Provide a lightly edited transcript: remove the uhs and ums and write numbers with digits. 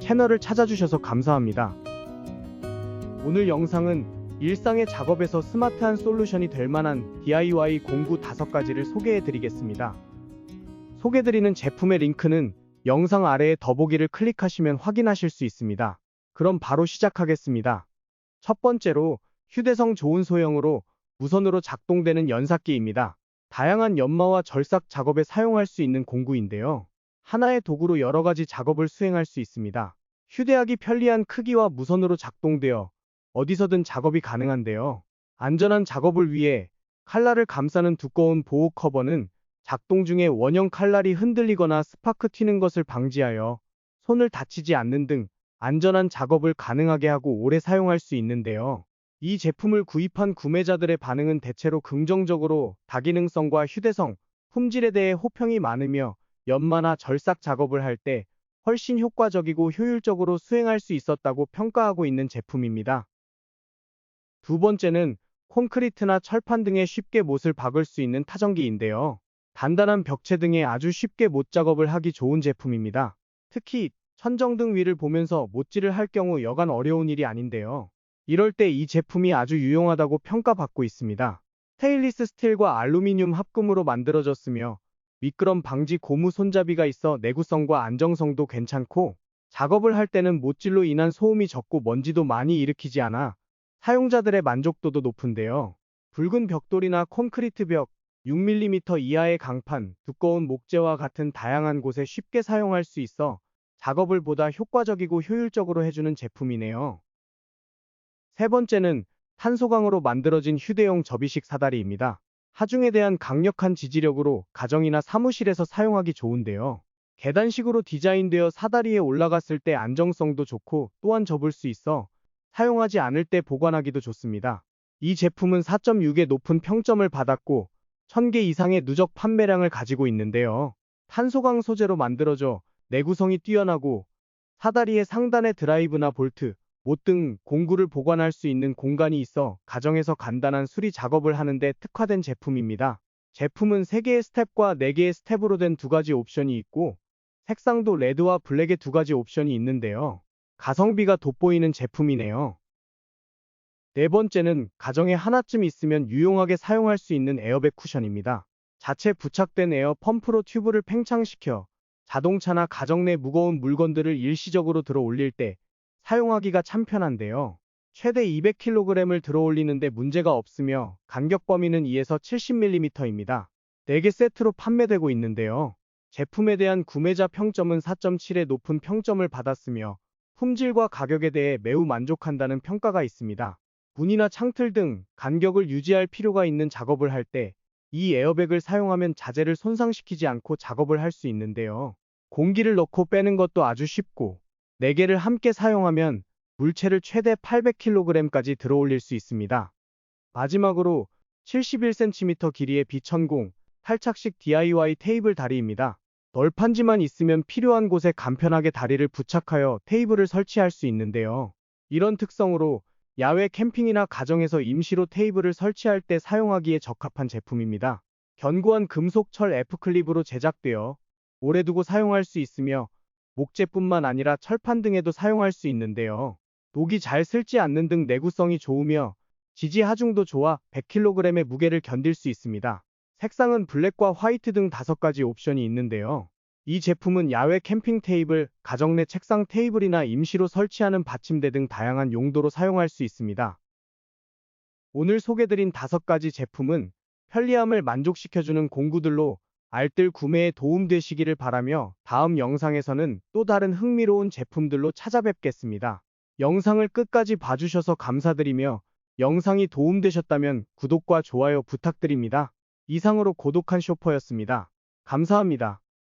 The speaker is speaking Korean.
채널을 찾아주셔서 감사합니다. 오늘 영상은 일상의 작업에서 스마트한 솔루션이 될 만한 DIY 공구 5가지를 소개해 드리겠습니다. 소개드리는 제품의 링크는 영상 아래의 더보기를 클릭하시면 확인하실 수 있습니다. 그럼 바로 시작하겠습니다. 첫 번째로 휴대성 좋은 소형으로 무선으로 작동되는 연삭기입니다. 다양한 연마와 절삭 작업에 사용할 수 있는 공구인데요. 하나의 도구로 여러 가지 작업을 수행할 수 있습니다. 휴대하기 편리한 크기와 무선으로 작동되어 어디서든 작업이 가능한데요. 안전한 작업을 위해 칼날을 감싸는 두꺼운 보호 커버는 작동 중에 원형 칼날이 흔들리거나 스파크 튀는 것을 방지하여 손을 다치지 않는 등 안전한 작업을 가능하게 하고 오래 사용할 수 있는데요. 이 제품을 구입한 구매자들의 반응은 대체로 긍정적으로 다기능성과 휴대성, 품질에 대해 호평이 많으며 연마나 절삭 작업을 할 때 훨씬 효과적이고 효율적으로 수행할 수 있었다고 평가하고 있는 제품입니다. 두 번째는 콘크리트나 철판 등에 쉽게 못을 박을 수 있는 타전기인데요. 단단한 벽체 등에 아주 쉽게 못 작업을 하기 좋은 제품입니다. 특히 천정등 위를 보면서 못질을 할 경우 여간 어려운 일이 아닌데요. 이럴 때 이 제품이 아주 유용하다고 평가받고 있습니다. 스테인리스 스틸과 알루미늄 합금으로 만들어졌으며 미끄럼 방지 고무 손잡이가 있어 내구성과 안정성도 괜찮고 작업을 할 때는 못질로 인한 소음이 적고 먼지도 많이 일으키지 않아 사용자들의 만족도도 높은데요. 붉은 벽돌이나 콘크리트 벽, 6mm 이하의 강판, 두꺼운 목재와 같은 다양한 곳에 쉽게 사용할 수 있어 작업을 보다 효과적이고 효율적으로 해주는 제품이네요. 세 번째는 탄소광으로 만들어진 휴대용 접이식 사다리입니다. 하중에 대한 강력한 지지력으로 가정이나 사무실에서 사용하기 좋은데요. 계단식으로 디자인되어 사다리에 올라갔을 때 안정성도 좋고 또한 접을 수 있어 사용하지 않을 때 보관하기도 좋습니다. 이 제품은 4.6의 높은 평점을 받았고 1000개 이상의 누적 판매량을 가지고 있는데요. 탄소광 소재로 만들어져 내구성이 뛰어나고 사다리의 상단에 드라이브나 볼트, 못 등 공구를 보관할 수 있는 공간이 있어 가정에서 간단한 수리 작업을 하는데 특화된 제품입니다. 제품은 3개의 스텝과 4개의 스텝으로 된 2가지 옵션이 있고 색상도 레드와 블랙의 2가지 옵션이 있는데요. 가성비가 돋보이는 제품이네요. 네 번째는 가정에 하나쯤 있으면 유용하게 사용할 수 있는 에어백 쿠션입니다. 자체 부착된 에어 펌프로 튜브를 팽창시켜 자동차나 가정 내 무거운 물건들을 일시적으로 들어 올릴 때 사용하기가 참 편한데요. 최대 200kg을 들어 올리는데 문제가 없으며 간격 범위는 2에서 70mm입니다. 4개 세트로 판매되고 있는데요. 제품에 대한 구매자 평점은 4.7의 높은 평점을 받았으며 품질과 가격에 대해 매우 만족한다는 평가가 있습니다. 문이나 창틀 등 간격을 유지할 필요가 있는 작업을 할 때 이 에어백을 사용하면 자재를 손상시키지 않고 작업을 할 수 있는데요. 공기를 넣고 빼는 것도 아주 쉽고 4개를 함께 사용하면 물체를 최대 800kg까지 들어 올릴 수 있습니다. 마지막으로 71cm 길이의 비천공, 탈착식 DIY 테이블 다리입니다. 널판지만 있으면 필요한 곳에 간편하게 다리를 부착하여 테이블을 설치할 수 있는데요. 이런 특성으로 야외 캠핑이나 가정에서 임시로 테이블을 설치할 때 사용하기에 적합한 제품입니다. 견고한 금속 철 F클립으로 제작되어 오래 두고 사용할 수 있으며 목재뿐만 아니라 철판 등에도 사용할 수 있는데요. 녹이 잘 슬지 않는 등 내구성이 좋으며 지지 하중도 좋아 100kg의 무게를 견딜 수 있습니다. 색상은 블랙과 화이트 등 5가지 옵션이 있는데요. 이 제품은 야외 캠핑 테이블, 가정 내 책상 테이블이나 임시로 설치하는 받침대 등 다양한 용도로 사용할 수 있습니다. 오늘 소개드린 5가지 제품은 편리함을 만족시켜주는 공구들로 알뜰 구매에 도움되시기를 바라며 다음 영상에서는 또 다른 흥미로운 제품들로 찾아뵙겠습니다. 영상을 끝까지 봐주셔서 감사드리며 영상이 도움되셨다면 구독과 좋아요 부탁드립니다. 이상으로 고독한 쇼퍼였습니다. 감사합니다.